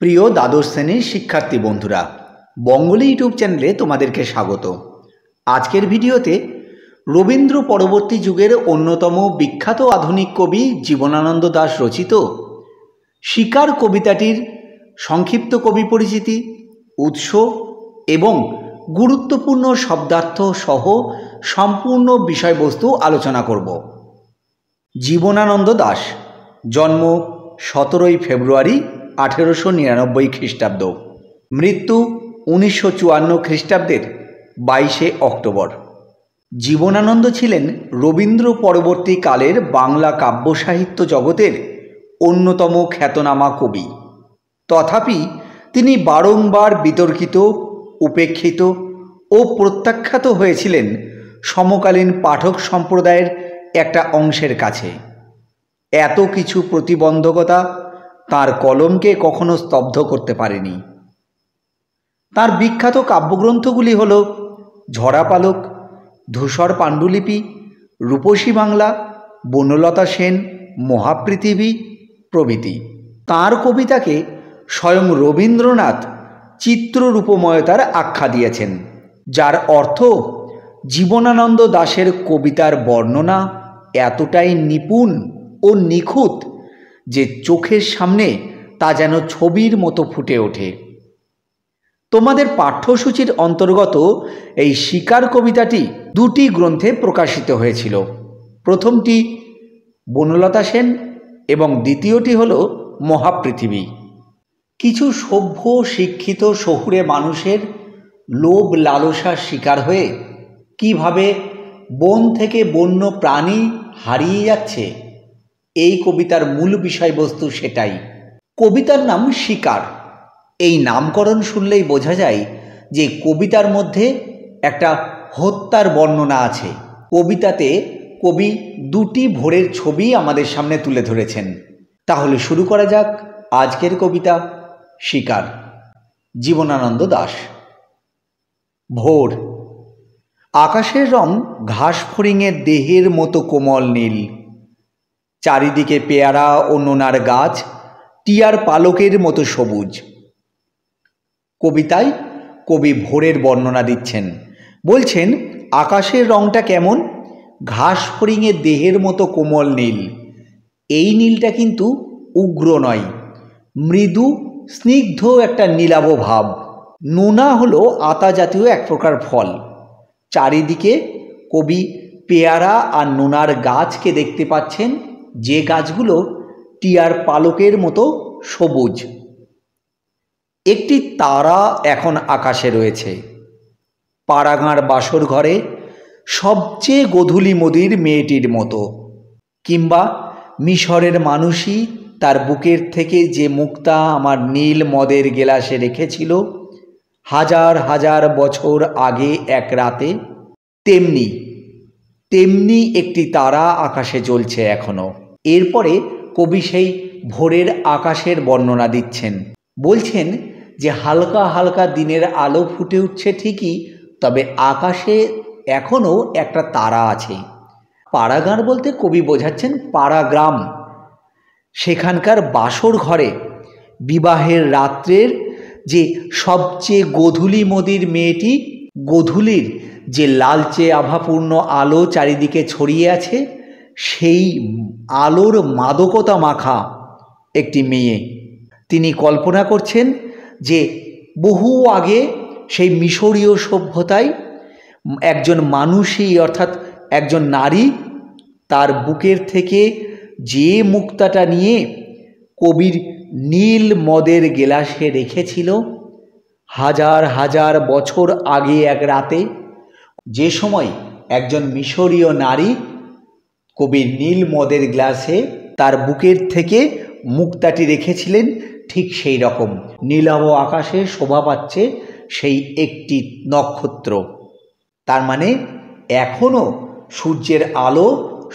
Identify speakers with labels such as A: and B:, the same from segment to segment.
A: প্রিয় দ্বাদশ শ্রেণীর শিক্ষার্থী বন্ধুরা, বঙ্গলি ইউটিউব চ্যানেলে তোমাদেরকে স্বাগত। আজকের ভিডিওতে রবীন্দ্র পরবর্তী যুগের অন্যতম বিখ্যাত আধুনিক কবি জীবনানন্দ দাশ রচিত শিকার কবিতাটির সংক্ষিপ্ত কবি পরিচিতি, উৎস এবং গুরুত্বপূর্ণ শব্দার্থ সহ সম্পূর্ণ বিষয়বস্তু আলোচনা করব। জীবনানন্দ দাশ জন্ম 17 ফেব্রুয়ারি 1899 খ্রিস্টাব্দ, মৃত্যু 1954 খ্রিস্টাব্দের 22 অক্টোবর। জীবনানন্দ ছিলেন রবীন্দ্র পরবর্তী কালের বাংলা কাব্য সাহিত্য জগতের অন্যতম খ্যাতনামা কবি। তথাপি তিনি বারংবার বিতর্কিত, উপেক্ষিত ও প্রত্যাখ্যাত হয়েছিলেন সমকালীন পাঠক সম্প্রদায়ের একটা অংশের কাছে। এত কিছু প্রতিবন্ধকতা তার কলমকে কখনো স্তব্ধ করতে পারেনি। তার বিখ্যাত কাব্যগ্রন্থগুলি হল ঝরা পালক, ধূসর পাণ্ডুলিপি, রূপসী বাংলা, বনলতা সেন, মহাপৃথিবী প্রভৃতি। তাঁর কবিতাকে স্বয়ং রবীন্দ্রনাথ চিত্ররূপময়তার আখ্যা দিয়েছেন, যার অর্থ জীবনানন্দ দাশের কবিতার বর্ণনা এতটাই নিপুণ ও নিখুঁত যে চোখের সামনে তা যেন ছবির মতো ফুটে ওঠে। তোমাদের পাঠ্যসূচির অন্তর্গত এই শিকার কবিতাটি দুটি গ্রন্থে প্রকাশিত হয়েছিল। প্রথমটি বনলতা সেন এবং দ্বিতীয়টি হল মহাপৃথিবী। কিছু সভ্য শিক্ষিত শহুরে মানুষের লোভ লালসার শিকার হয়ে কিভাবে বন থেকে বন্য প্রাণী হারিয়ে যাচ্ছে, এই কবিতার মূল বিষয়বস্তু সেটাই। কবিতার নাম শিকার। এই নামকরণ শুনলেই বোঝা যায় যে কবিতার মধ্যে একটা হত্যার বর্ণনা আছে। কবিতাতে কবি দুটি ভোরের ছবি আমাদের সামনে তুলে ধরেছেন। তাহলে শুরু করা যাক আজকের কবিতা শিকার। জীবনানন্দ দাশ। ভোর। আকাশের রং ঘাস ফড়িংয়ের দেহের মতো কোমল নীল। চারিদিকে পেয়ারা ও নোনার গাছ টিয়ার পালকের মতো সবুজ। কবিতায় কবি ভোরের বর্ণনা দিচ্ছেন। বলছেন আকাশের রংটা কেমন? ঘাস ফড়িংয়ের দেহের মতো কোমল নীল। এই নীলটা কিন্তু উগ্র নয়, মৃদু স্নিগ্ধ একটা নীলাভ ভাব। নোনা হলো আতা জাতীয় এক প্রকার ফল। চারিদিকে কবি পেয়ারা আর নোনার গাছকে দেখতে পাচ্ছেন, যে গাছগুলো টিয়ার পালকের মতো সবুজ। একটি তারা এখন আকাশে রয়েছে। পাড়াগাঁর বাসর ঘরে সবচেয়ে গোধূলি মদির মেয়েটির মতো, কিংবা মিশরের মানুষই তার বুকের থেকে যে মুক্তা আমার নীল মদের গেলাসে রেখেছিল হাজার হাজার বছর আগে এক রাতে, তেমনি একটি তারা আকাশে জ্বলছে এখনো। এরপরে কবি সেই ভোরের আকাশের বর্ণনা দিচ্ছেন। বলছেন যে হালকা হালকা দিনের আলো ফুটে উঠছে ঠিকই, তবে আকাশে এখনও একটা তারা আছে। পাড়াগাঁর বলতে কবি বোঝাচ্ছেন পাড়া গ্রাম। সেখানকার বাসর ঘরে বিবাহের রাত্রের যে সবচেয়ে গোধূলি মদির মেয়েটি, গোধূলির যে লালচে আভাপূর্ণ আলো চারিদিকে ছড়িয়ে আছে, সেই আলোর মাদকতা মাখা একটি মেয়ে। তিনি কল্পনা করছেন যে বহু আগে সেই মিশরীয় সভ্যতায় একজন মানুষই, অর্থাৎ একজন নারী, তার বুকের থেকে যে মুক্তাটা নিয়ে কবির নীল মদের গেলাসে রেখেছিল হাজার হাজার বছর আগে এক রাতে, যে সময় একজন মিশরীয় নারী কবির নীল মদের গ্লাসে তার বুকের থেকে মুক্তাটি রেখেছিলেন, ঠিক সেই রকম নীলাভ আকাশে শোভা পাচ্ছে সেই একটি নক্ষত্র। তার মানে এখনও সূর্যের আলো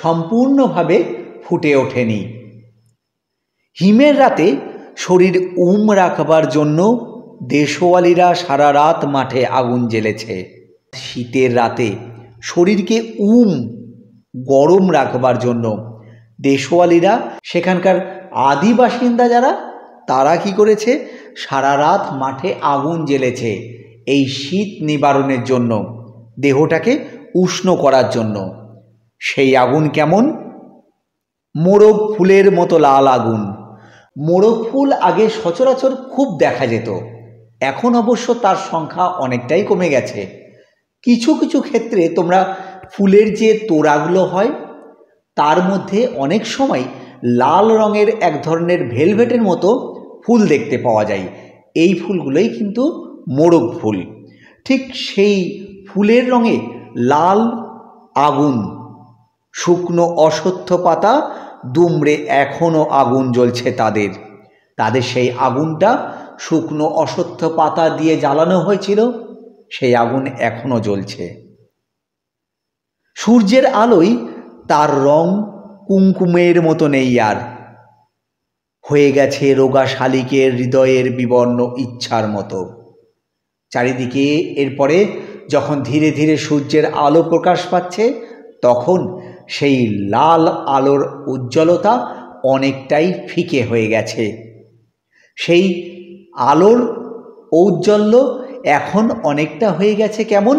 A: সম্পূর্ণভাবে ফুটে ওঠেনি। হিমের রাতে শরীর রাখবার জন্য দেশওয়ালিরা সারা রাত মাঠে আগুন জ্বেলেছে। শীতের রাতে শরীরকে গরম রাখবার জন্য দেশওয়ালিরা, সেখানকার আদি বাসিন্দা যারা, তারা কি করেছে সারা রাত মাঠে আগুন জ্বেলেছে এই শীত নিবারণের জন্য, দেহটাকে উষ্ণ করার জন্য। সেই আগুন কেমন? মোরগ ফুলের মতো লাল আগুন। মোরগ ফুল আগে সচরাচর খুব দেখা যেত, এখন অবশ্য তার সংখ্যা অনেকটাই কমে গেছে। কিছু কিছু ক্ষেত্রে তোমরা ফুলের যে তোড়াগুলো হয় তার মধ্যে অনেক সময় লাল রঙের এক ধরনের ভেলভেটের মতো ফুল দেখতে পাওয়া যায়। এই ফুলগুলোই কিন্তু মোরগ ফুল। ঠিক সেই ফুলের রঙে লাল আগুন, শুকনো অশ্বত্থ পাতা দুমড়ে এখনও আগুন জ্বলছে তাদের। সেই আগুনটা শুকনো অশ্বত্থ পাতা দিয়ে জ্বালানো হয়েছিল, সেই আগুন এখনও জ্বলছে। সূর্যের আলোয় তার রং কুমকুমের মতো নেই আর, হয়ে গেছে রোগা শালিকের হৃদয়ের বিবর্ণ ইচ্ছার মতো। চারিদিকে এরপরে যখন ধীরে ধীরে সূর্যের আলো প্রকাশ পাচ্ছে, তখন সেই লাল আলোর উজ্জ্বলতা অনেকটাই ফিকে হয়ে গেছে। সেই আলোর ঔজ্জ্বল্য এখন অনেকটা হয়ে গেছে কেমন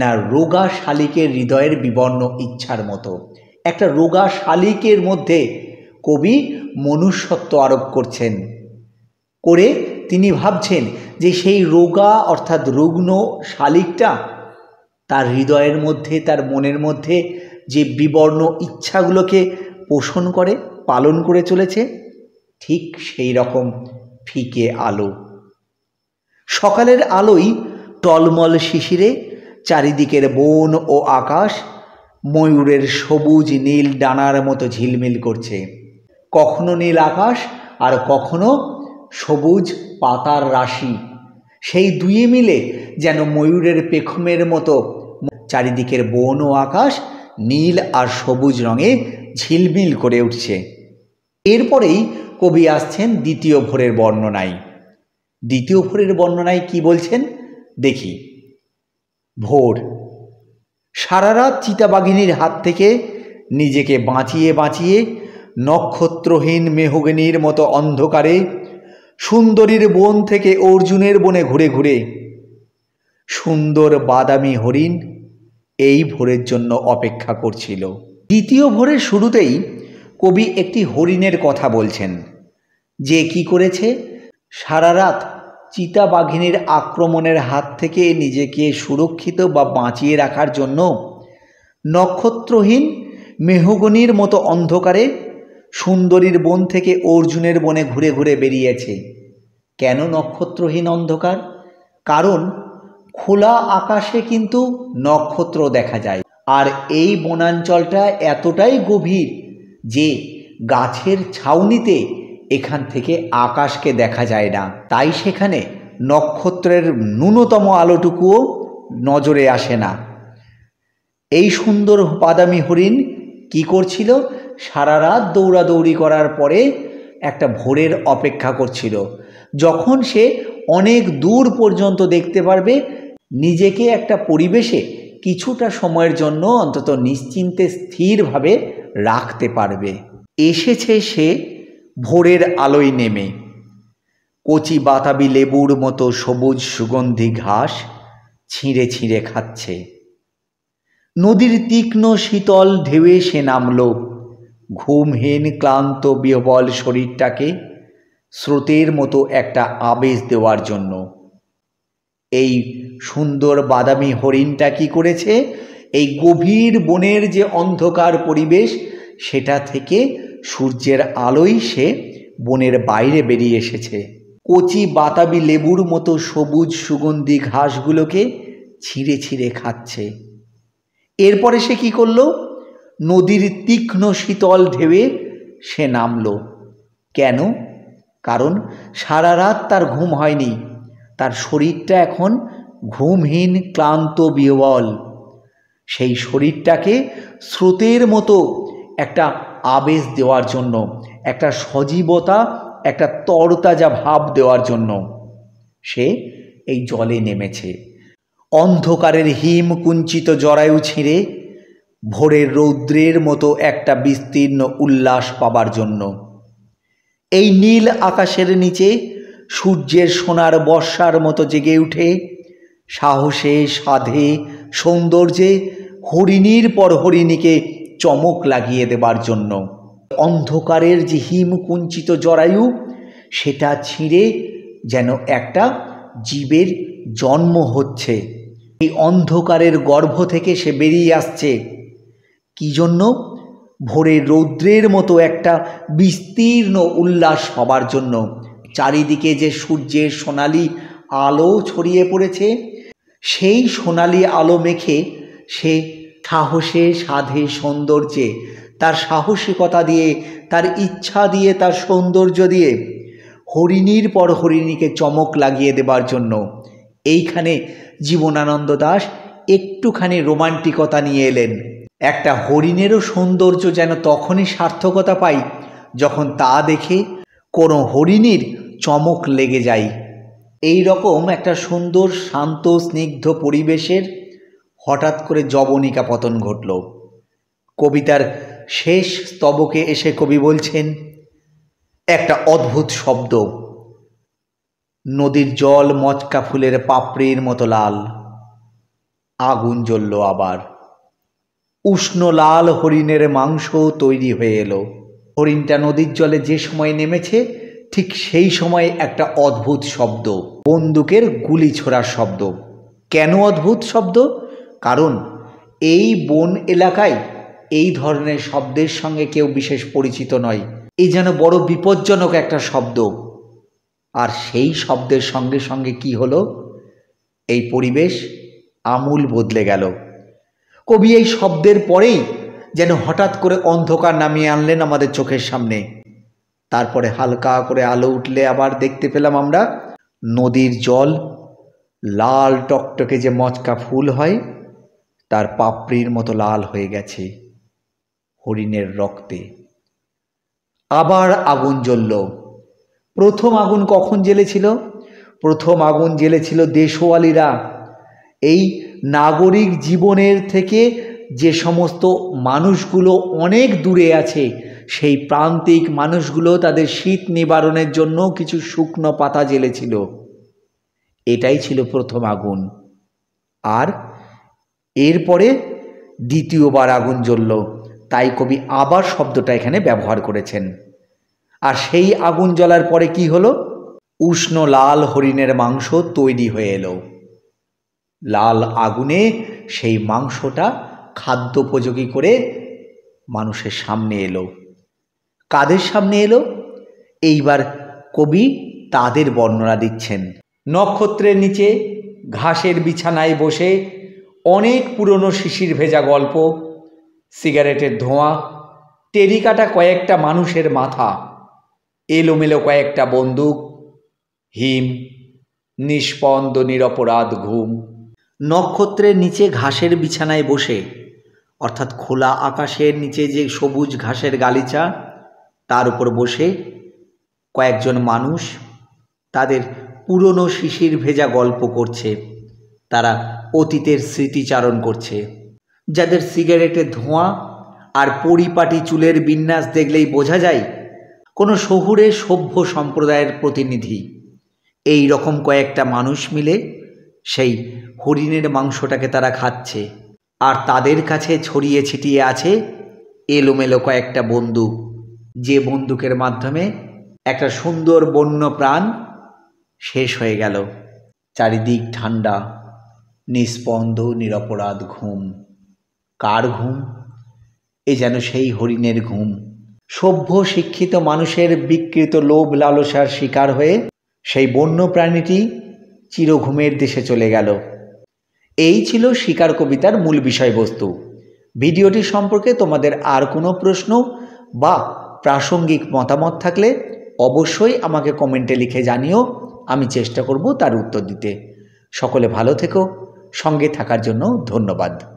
A: না, রোগা শালিকের হৃদয়ের বিবর্ণ ইচ্ছার মতো। একটা রোগা শালিকের মধ্যে কবি মনুষ্যত্ব আরোপ করছেন, করে তিনি ভাবছেন যে সেই রোগা অর্থাৎ রুগ্ন শালিকটা তার হৃদয়ের মধ্যে, তার মনের মধ্যে যে বিবর্ণ ইচ্ছাগুলোকে পোষণ করে, পালন করে চলেছে, ঠিক সেই রকম ফিকে আলো। সকালের আলোই টলমল শিশিরে চারিদিকের বন ও আকাশ ময়ূরের সবুজ নীল ডানার মতো ঝিলমিল করছে। কখনো নীল আকাশ আর কখনো সবুজ পাতার রাশি, সেই দুয়ে মিলে যেন ময়ূরের পেখমের মতো চারিদিকের বন ও আকাশ নীল আর সবুজ রঙে ঝিলমিল করে উঠছে। এরপরেই কবি আসছেন দ্বিতীয় ভোরের বর্ণনায়। দ্বিতীয় ভোরের বর্ণনায় কি বলছেন দেখি। ভোর। সারা রাত চিতাবাঘিনীর হাত থেকে নিজেকে বাঁচিয়ে বাঁচিয়ে নক্ষত্রহীন মেহগিনীর মতো অন্ধকারে সুন্দরীর বন থেকে অর্জুনের বনে ঘুরে ঘুরে সুন্দর বাদামি হরিণ এই ভোরের জন্য অপেক্ষা করছিল। দ্বিতীয় ভোরের শুরুতেই কবি একটি হরিণের কথা বলছেন, যে কি করেছে সারা রাত চিতাবাঘিনীর আক্রমণের হাত থেকে নিজেকে সুরক্ষিত বা বাঁচিয়ে রাখার জন্য নক্ষত্রহীন মেহগনির মতো অন্ধকারে সুন্দরীর বন থেকে অর্জুনের বনে ঘুরে ঘুরে বেরিয়েছে। কেন নক্ষত্রহীন অন্ধকার? কারণ খোলা আকাশে কিন্তু নক্ষত্র দেখা যায়, আর এই বনাঞ্চলটা এতটাই গভীর যে গাছের ছাউনিতে এখান থেকে আকাশকে দেখা যায় না, তাই সেখানে নক্ষত্রের ন্যূনতম আলোটুকুও নজরে আসে না। এই সুন্দর বাদামি হরিণ কি করছিল? সারা রাত দৌড়াদৌড়ি করার পরে একটা ভোরের অপেক্ষা করছিল, যখন সে অনেক দূর পর্যন্ত দেখতে পারবে, নিজেকে একটা পরিবেশে কিছুটা সময়ের জন্য অন্তত নিশ্চিন্তে স্থিরভাবে রাখতে পারবে। এসেছে সে ভোরের আলোয় নেমে, কচি বাতাবি লেবুর মতো সবুজ সুগন্ধি ঘাস ছিঁড়ে ছিঁড়ে খাচ্ছে। নদীর তীক্ষ্ণ শীতল ঢেউয়ে সে নামল, ঘুমহীন ক্লান্ত বিহবল শরীরটাকে স্রোতের মতো একটা আবেশ দেওয়ার জন্য। এই সুন্দর বাদামি হরিণটা কি করেছে? এই গভীর বনের যে অন্ধকার পরিবেশ, সেটা থেকে সূর্যের আলোয় সে বনের বাইরে বেরিয়ে এসেছে। কচি বাতাবি লেবুর মতো সবুজ সুগন্ধি ঘাসগুলোকে ছিঁড়ে ছিঁড়ে খাচ্ছে। এরপরে সে কি করলো? নদীর তীক্ষ্ণ শীতল ঢেউয়ে সে নামলো। কেন? কারণ সারা রাত তার ঘুম হয়নি, তার শরীরটা এখন ঘুমহীন ক্লান্ত বিহ্বল। সেই শরীরটাকে স্রোতের মতো একটা আবেশ দেওয়ার জন্য, একটা সজীবতা, একটা তরতাজা ভাব দেওয়ার জন্য সে এই জলে নেমেছে। অন্ধকারের হিম কুঞ্চিত জরায়ু ছিঁড়ে ভোরের রৌদ্রের মতো একটা বিস্তীর্ণ উল্লাস পাবার জন্য। এই নীল আকাশের নিচে সূর্যের সোনার বর্ষার মতো জেগে উঠে, সাহসে, সাধে, সৌন্দর্যে হরিণীর পর হরিণীকে চমক লাগিয়ে দেবার জন্য। অন্ধকারের যে হিমকুঞ্চিত জরায়ু, সেটা ছিঁড়ে যেন একটা জীবের জন্ম হচ্ছে। এই অন্ধকারের গর্ভ থেকে সে বেরিয়ে আসছে। কি জন্য? ভোরের রৌদ্রের মতো একটা বিস্তীর্ণ উল্লাস হবার জন্য। চারিদিকে যে সূর্যের সোনালি আলো ছড়িয়ে পড়েছে, সেই সোনালি আলো মেখে সে সাহসে, সাধে, সৌন্দর্যে, তার সাহসিকতা দিয়ে, তার ইচ্ছা দিয়ে, তার সৌন্দর্য দিয়ে হরিণীর পর হরিণীকে চমক লাগিয়ে দেবার জন্য এইখানে জীবনানন্দ দাশ একটুখানি রোমান্টিকতা নিয়ে এলেন। একটা হরিণেরও সৌন্দর্য যেন তখনই সার্থকতা পাই যখন তা দেখে কোনো হরিণীর চমক লেগে যায়। এই রকম একটা সুন্দর, শান্ত, স্নিগ্ধ পরিবেশের হঠাৎ করে যবনিকা পতন ঘটল। কবিতার শেষ স্তবকে এসে কবি বলছেন, একটা অদ্ভুত শব্দ, নদীর জল মচকা ফুলের পাপড়ির মতো লাল। আগুন জ্বলল আবার। উষ্ণ লাল হরিণের মাংস তৈরি হয়ে এলো। হরিণটা নদীর জলে যে সময় নেমেছে, ঠিক সেই সময় একটা অদ্ভুত শব্দ, বন্দুকের গুলি ছোড়ার শব্দ। কেন অদ্ভুত শব্দ? কারণ এই বন এলাকায় এই ধরনের শব্দের সঙ্গে কেউ বিশেষ পরিচিত নয়। এই যেন বড় বিপজ্জনক একটা শব্দ। আর সেই শব্দের সঙ্গে সঙ্গে কি হলো? এই পরিবেশ আমূল বদলে গেল। কবি এই শব্দের পরেই যেন হঠাৎ করে অন্ধকার নামিয়ে আনলেন আমাদের চোখের সামনে। তারপরে হালকা করে আলো উঠলে আবার দেখতে পেলাম আমরা নদীর জল লাল টকটকে যে মচকা ফুল হয়, তার পাপড়ির মতো লাল হয়ে গেছে হরিণের রক্তে। আবার আগুন জ্বলল। প্রথম আগুন কখন জ্বেলেছিল? প্রথম আগুন জ্বেলেছিল দেশওয়ালিরা। এই নাগরিক জীবনের থেকে যে সমস্ত মানুষগুলো অনেক দূরে আছে, সেই প্রান্তিক মানুষগুলো তাদের শীত নিবারণের জন্য কিছু শুকনো পাতা জ্বেলেছিল। এটাই ছিল প্রথম আগুন। আর এরপরে দ্বিতীয়বার আগুন জ্বলল। তাই কবি আবার শব্দটা এখানে ব্যবহার করেছেন। আর সেই আগুন জ্বলার পরে কি হলো? উষ্ণ লাল হরিণের মাংস তৈরি হয়ে এলো। লাল আগুনে সেই মাংসটা খাদ্যোপযোগী করে মানুষের সামনে এলো। কাদের সামনে এলো? এইবার কবি তাদের বর্ণনা দিচ্ছেন। নক্ষত্রের নিচে ঘাসের বিছানায় বসে অনেক পুরনো শিশির ভেজা গল্প, সিগারেটের ধোঁয়া, টেরিকাটা কয়েকটা মানুষের মাথা, এলোমেলো কয়েকটা বন্দুক, হিম, নিষ্পন্দ নিরপরাধ ঘুম। নক্ষত্রের নিচে ঘাসের বিছানায় বসে, অর্থাৎ খোলা আকাশের নিচে যে সবুজ ঘাসের গালিচা, তার উপর বসে কয়েকজন মানুষ তাদের পুরনো শিশির ভেজা গল্প করছে। তারা অতীতের স্মৃতিচারণ করছে। যাদের সিগারেটের ধোঁয়া আর পরিপাটি চুলের বিন্যাস দেখলেই বোঝা যায় কোনো শহুরে সভ্য সম্প্রদায়ের প্রতিনিধি। এই রকম কয়েকটা মানুষ মিলে সেই হরিণের মাংসটাকে তারা খাচ্ছে। আর তাদের কাছে ছড়িয়ে ছিটিয়ে আছে এলোমেলো কয়েকটা বন্দুক, যে বন্দুকের মাধ্যমে একটা সুন্দর বন্য প্রাণ শেষ হয়ে গেল। চারিদিক ঠান্ডা, নিস্পন্দ নিরপরাধ ঘুম। কার ঘুম? এ যেন সেই হরিণের ঘুম। সভ্য শিক্ষিত মানুষের বিকৃত লোভ লালসার শিকার হয়ে সেই বন্য প্রাণীটি চিরঘুমের দেশে চলে গেল। এই ছিল শিকার কবিতার মূল বিষয়বস্তু। ভিডিওটি সম্পর্কে তোমাদের আর কোনো প্রশ্ন বা প্রাসঙ্গিক মতামত থাকলে অবশ্যই আমাকে কমেন্টে লিখে জানিও। আমি চেষ্টা করব তার উত্তর দিতে। সকলে ভালো থেকো। সঙ্গে থাকার জন্য ধন্যবাদ।